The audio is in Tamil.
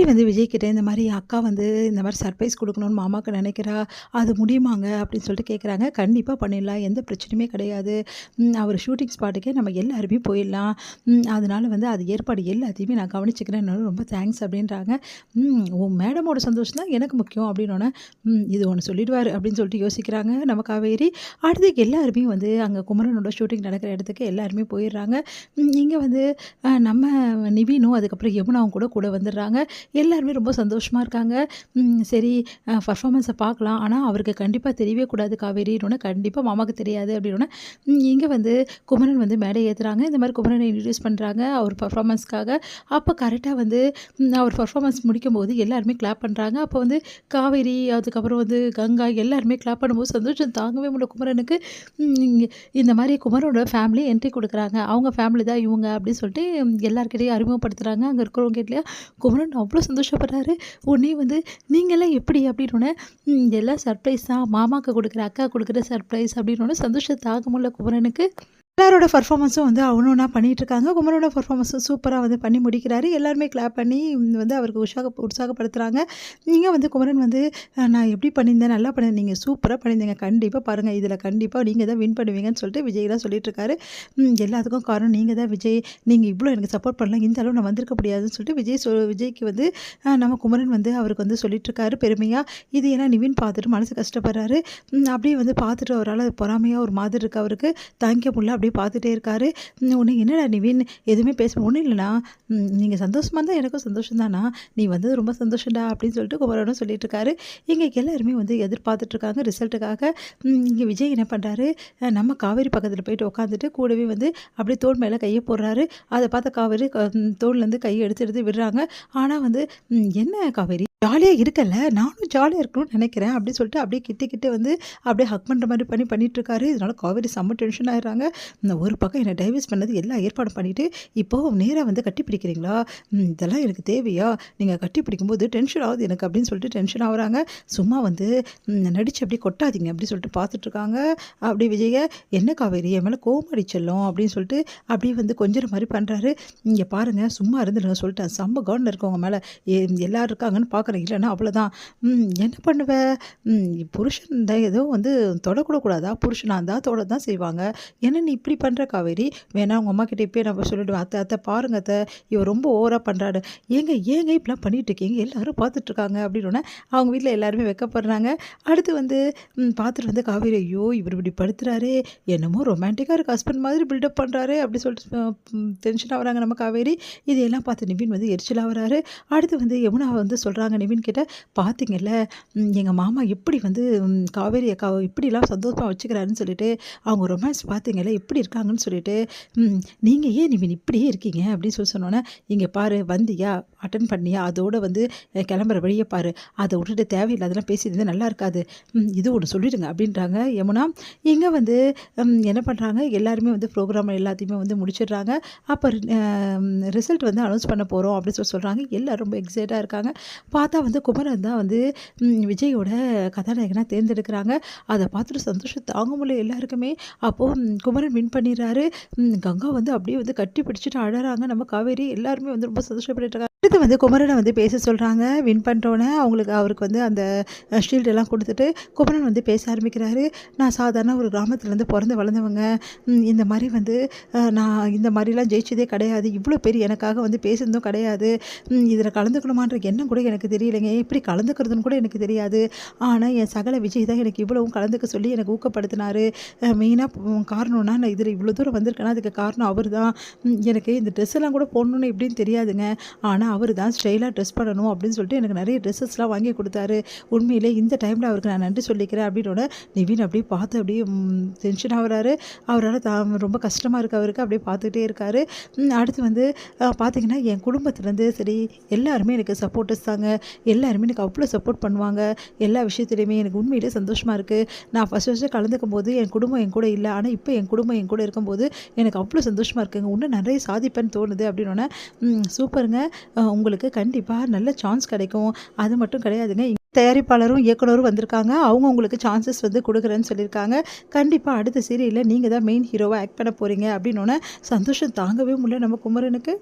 வந்து விஜய் கிட்ட இந்த மாரி அக்கா வந்து இந்த மாரி சர்ப்ரைஸ் குடுக்கணும்னு மாமாக்கு நெனைக்கிறா. அது முடியுமாங்க? அப்படின்னு சொல்லிட்டு கேட்குறாங்க. கண்டிப்பா பண்ணிடலாம். எந்த பிரச்சனையுமே கிடையாது. அவர் ஷூட்டிங் ஸ்பாட்டுக்கே நம்ம எல்லாருமே போயிடலாம். அதனால வந்து அது ஏற்பாடு எல்லாத்தையுமே நான் கவனிச்சுக்கிறேன். ரொம்ப தேங்க்ஸ் அப்படின்றாங்க. உன் மேடமோட சந்தோஷம் தான் எனக்கு முக்கியம் அப்படின்னோனே, இது ஒண்ணு சொல்லிடுவாரு அப்படின்னு சொல்லிட்டு யோசிக்கிறாங்க நம்ம காவேரி. அடுத்து எல்லாருமே வந்து அங்க குமரனோட ஷூட்டிங் நடக்கிற இடத்துக்கு எல்லாருமே போயிடுறாங்க. இங்க வந்து நம்ம நிவினும், அதுக்கப்புறம் யமுனாவும் கூட வந்துடுறாங்க. எல்லாருமே ரொம்ப சந்தோஷமா இருக்காங்க. சரி பர்ஃபார்மன்ஸ பார்க்கலாம். ஆனா, அவருக்கு கண்டிப்பா தெரியவே கூடாது காவேரின்னோனே, கண்டிப்பா மாமாக்கு தெரியாது அப்படின்னோனே, இங்க வந்து குமரன் வந்து மேடை ஏத்துறாங்க. இந்த மாரி குமரன இன்ட்ரோடியூஸ் பண்றாங்க அவர் பர்ஃபார்மன்ஸ்க்காக. அப்ப கரெக்ட்டா வந்து அவர் பர்ஃபார்மன்ஸ் முடிக்கும்போது எல்லாருமே கிளாப் பண்றாங்க. அப்போ வந்து காவேரி, அதுக்கப்புறம் வந்து கங்கா எல்லாருமே கிளாப் பண்ணும்போது சந்தோஷம் தாங்கவே முடியல குமரனுக்கு. ம் இந்த மாரி குமரனோட ஃபேமிலி என்ட்ரி குடுக்குறாங்க. அவங்க ஃபேமிலி தான் இவங்க அப்படின்னு சொல்லிட்டு எல்லார்கிட்டயும் அறிமுகப்படுத்துறாங்க. அங்க இருக்கிறவங்க கிட்டலாம் குமரன் அவ்ளோ சந்தோஷப்படுறாரு. உடனே வந்து "நீங்கலாம் எப்படி?" அப்படின்னோனே, எல்லாம் சர்ப்ரைஸ் தான். மாமாக்கு குடுக்குற, அக்கா குடுக்குற சர்ப்ரைஸ்" அப்படின்னோனே சந்தோஷம் தாங்க முடியல குமரனுக்கு. எல்லாரோட பெர்ஃபார்மன்ஸும் வந்து ஒண்ணா பண்ணிட்டுருக்காங்க. குமரனோட பெர்ஃபார்மன்ஸும் சூப்பரா வந்து பண்ணி முடிக்கிறாரு. எல்லாருமே கிளாப் பண்ணி வந்து அவருக்கு உற்சாகப்படுத்துறாங்க. இங்க வந்து குமரன் வந்து நான் எப்படி பண்ணியிருந்தேன், நல்லா பண்ணியிருந்தேன். நீங்க சூப்பரா பண்ணியிருந்தீங்க. கண்டிப்பா பாருங்க. இதில கண்டிப்பா நீங்க தான் வின் பண்ணுவீங்கன்னு சொல்லிட்டு விஜய்லாம் சொல்லிட்டுருக்காரு. எல்லாத்துக்கும் காரணம் நீங்க தான் விஜய். நீங்க இவ்ளோ எனக்கு சப்போர்ட் பண்ணல. இந்த அளவு நான் வந்திருக்க முடியாதுன்னு சொல்லிட்டு விஜய்க்கு வந்து நம்ம குமரன் வந்து அவருக்கு வந்து சொல்லிட்டுருக்காரு பெருமையா. இது ஏன்னா நிவின் பார்த்துட்டு மனசு கஷ்டப்படுறாரு. அப்படியே வந்து பார்த்துட்டு அவரால பொறாமையா ஒரு மாதிரி இருக்கு அவருக்கு. தாங்கிக்க முடியல. அப்படியே பார்த்துட்டே இருக்காரு. உடனே என்னடா நிவின் எதுவுமே ஒண்ணும் இல்லண்ணா. நீங்க சந்தோஷமா இருந்தா எனக்கும் சந்தோஷம் தான்ண்ணா. நீ வந்தது ரொம்ப சந்தோஷம்டா அப்படின்னு சொல்லிட்டு குமரனும் சொல்லிட்டு இருக்காரு. இங்க எல்லாருமே வந்து எதிர்பார்த்துட்டு இருக்காங்க ரிசல்ட்டுக்காக. இங்க விஜய் என்ன பண்றாரு, நம்ம காவேரி பக்கத்துல போயிட்டு உட்காந்துட்டு கூடவே வந்து அப்படியே தோள் மேல கைய போடுறாரு. அத பார்த்த காவேரி தோள்லேருந்து கைய எடுத்து விடுறாங்க. ஆனா வந்து என்ன காவேரி ஜாலியா இருக்கல்ல, நானும் ஜாலியா இருக்கணும்னு நெனைக்கிறேன் அப்படின்னு சொல்லிட்டு அப்படியே கிட்ட வந்து அப்படியே ஹக் பண்ற மாரி பண்ணிட்டுருக்காரு. இதனால காவேரி செம்ம டென்ஷன் ஆயிடுறாங்க. இந்த ஒரு பக்கம் என்ன டைவர்ஸ் பண்ணது எல்லாம் ஏற்பாடு பண்ணிட்டு, இப்போ நேரா வந்து கட்டி பிடிக்கிறீங்களா? இதெல்லாம் எனக்கு தேவையா? நீங்க கட்டி பிடிக்கும்போது டென்ஷன் ஆகுது எனக்கு அப்படின்னு சொல்லிட்டு டென்ஷன் ஆகுறாங்க. சும்மா வந்து நடிச்சு அப்படியே கொட்டாதீங்க அப்படின்னு சொல்லிட்டு பார்த்துட்ருக்காங்க. அப்படியே விஜய என்ன காவேரி என் மேல கோவமாடி செல்லம் அப்படின்னு சொல்லிட்டு அப்படியே வந்து கொஞ்சுற மாரி பண்றாரு. இங்க பாருங்க சும்மா இருந்துடுங்க சொல்லிட்டேன். செம்ம கவனம் இருக்கு உங்க மேல. எல்லாரும் இருக்காங்கன்னு பார்க்குறேன். இல்லன்னா அவ்வளோதான். என்ன பண்ணுவ? புருஷன் தான் ஏதோ வந்து தொடக்கூட கூடாதா? புருஷனா இருந்தா தொட தான் செய்வாங்க. என்ன நீ இப்படி பண்ற காவேரி? வேணா உங்க அம்மாகிட்ட இப்பயே நான் சொல்லிடுவேன். அத்தை பாருங்க அத்தை, இவ ரொம்ப ஓவரா பண்றான்னு. ஏங்க இப்படிலாம் பண்ணிட்டு இருக்கீங்க? எல்லாரும் பார்த்துட்டு இருக்காங்க அப்படின்னோனே, அவங்க வீட்ல எல்லாருமே வெட்கப்படுறாங்க. அடுத்து வந்து பார்த்துட்டு வந்து காவேரி, ஐயோ! இவர் இப்படி படுத்துறாரே, என்னமோ ரொமான்டிக்கா இருக்கு ஹஸ்பண்ட் மாதிரி பில்டப் பண்றாரே அப்படி சொல்லிட்டு டென்ஷன் ஆகுறாங்க நம்ம காவேரி. இதையெல்லாம் பார்த்து நிவின் வந்து எரிச்சலாகுறாரு. அடுத்து வந்து யமுனா வந்து சொல்றாங்க நிவின் கிட்ட, பார்த்தீங்கல்ல எங்க மாமா எப்படி வந்து காவேரி அக்காவ இப்படிலாம் சந்தோஷமா வச்சுக்கிறாருன்னு சொல்லிட்டு, அவங்க ரொமான்ஸ் பார்த்தீங்கல்ல எப்படி இருக்காங்கன்னு சொல்லிட்டு, நீங்க ஏன் நிவின் இப்படியே இருக்கீங்க அப்படின்னு சொன்னோன்னே, இங்க பாரு வந்தியா, அட்டெண்ட் பண்ணியா, அதோட வந்து கிளம்புற வழிய பாரு. அத விட்டுட்டு தேவையில்லாதெல்லாம் பேசிட்டு நல்லா இருக்காது. இது ஒண்ணு சொல்லிடுங்க அப்படின்றாங்க யமுனா. இங்க வந்து என்ன பண்றாங்க, எல்லாருமே வந்து ப்ரோகிராம் எல்லாத்தையுமே வந்து முடிச்சிடுறாங்க. அப்ப ரிசல்ட் வந்து அனௌன்ஸ் பண்ண போறோம் அப்படின்னு சொல்றாங்க. எல்லாரும் ரொம்ப எக்ஸைட்டா இருக்காங்க. பார்த்தா வந்து குமரன் தான் வந்து விஜயோட கதாநாயகனா தேர்ந்தெடுக்கிறாங்க. அத பார்த்துட்டு சந்தோஷம் தாங்க முடியல எல்லாருக்குமே. அப்போ குமரன் வின் பண்ணிடுறாரு. கங்கா வந்து அப்படியே வந்து கட்டி பிடிச்சிட்டு அழறாங்க. நம்ம காவேரி எல்லாருமே வந்து ரொம்ப சந்தோஷப்பட்டுட்டு இருக்காங்க. அடுத்து வந்து குமரனை வந்து பேச சொல்றாங்க. வின் பண்ணிட்டோன்னே அவருக்கு வந்து அந்த ஷீல்டு எல்லாம் குடுத்துட்டு குமரன் வந்து பேச ஆரம்பிக்கிறாரு. நான் சாதாரண ஒரு கிராமத்துலேருந்து பொறந்து வளர்ந்தவங்க. இந்த மாரி வந்து நான் இந்த மாரிலாம் ஜெயிச்சதே கிடையாது. இவ்வளோ பேர் எனக்காக வந்து பேசுனதும் கிடையாது. இதில கலந்துக்கணுமான்ற எண்ணம் கூட எனக்கு தெரியலைங்க. எப்படி கலந்துக்கிறதுன்னு கூட எனக்கு தெரியாது. ஆனா என் சகல விஜய் தான் எனக்கு இவ்வளவும் கலந்துக்க சொல்லி எனக்கு ஊக்கப்படுத்தினாரு. மெயினா காரணம்னா நான் இதில இவ்வளோ தூரம் வந்திருக்கேன்னா அதுக்கு காரணம் அவர் தான். எனக்கு இந்த ட்ரெஸ் எல்லாம் கூட போடணும்னு எப்படின்னு தெரியாதுங்க. ஆனா அவரு தான் ஸ்டைலா ட்ரெஸ் பண்ணணும் அப்படின்னு சொல்லிட்டு எனக்கு நிறைய ட்ரெஸ்ஸஸ்லாம் வாங்கி கொடுத்தாரு. உண்மையிலே இந்த டைம்ல அவருக்கு நான் நன்றி சொல்லிக்கிறேன் அப்படின்னோட நிவின் அப்படியே பார்த்து அப்படியே டென்ஷன் ஆகுறாரு. அவரால் ரொம்ப கஷ்டமா இருக்கு அவருக்கு. அப்படியே பார்த்துக்கிட்டே இருக்காரு. அடுத்து வந்து பார்த்தீங்கன்னா என் குடும்பத்துலேருந்து சரி எல்லாருமே எனக்கு சப்போர்ட்டர்ஸ் தாங்க. எல்லாருமே எனக்கு அவ்வளோ சப்போர்ட் பண்ணுவாங்க. எல்லா விஷயத்துலையுமே எனக்கு உண்மையிலே சந்தோஷமா இருக்கு. நான் ஃபர்ஸ்ட் கலந்துக்கும் போது என் குடும்பம் என் கூட இல்ல. ஆனா இப்போ என் குடும்பம் என் கூட இருக்கும்போது எனக்கு அவ்வளோ சந்தோஷமா இருக்குங்க. இன்னும் நிறைய சாதிப்பேன்னு தோணுது அப்படின்னோனே, சூப்பருங்க. உங்களுக்கு கண்டிப்பா நல்ல சான்ஸ் கிடைக்கும். அது மட்டும் கிடையாதுங்க. தயாரிப்பாளரும், இயக்குனரும் வந்திருக்காங்க. அவங்க உங்களுக்கு சான்சஸ் வந்து குடுக்குறேன்னு சொல்லியிருக்காங்க. கண்டிப்பா அடுத்த சீரியல்ல நீங்க தான் மெயின் ஹீரோவா ஆக்ட் பண்ண போறீங்க அப்படின்னோனே, சந்தோஷம் தாங்கவே முடியல நம்ம குமரனுக்கு.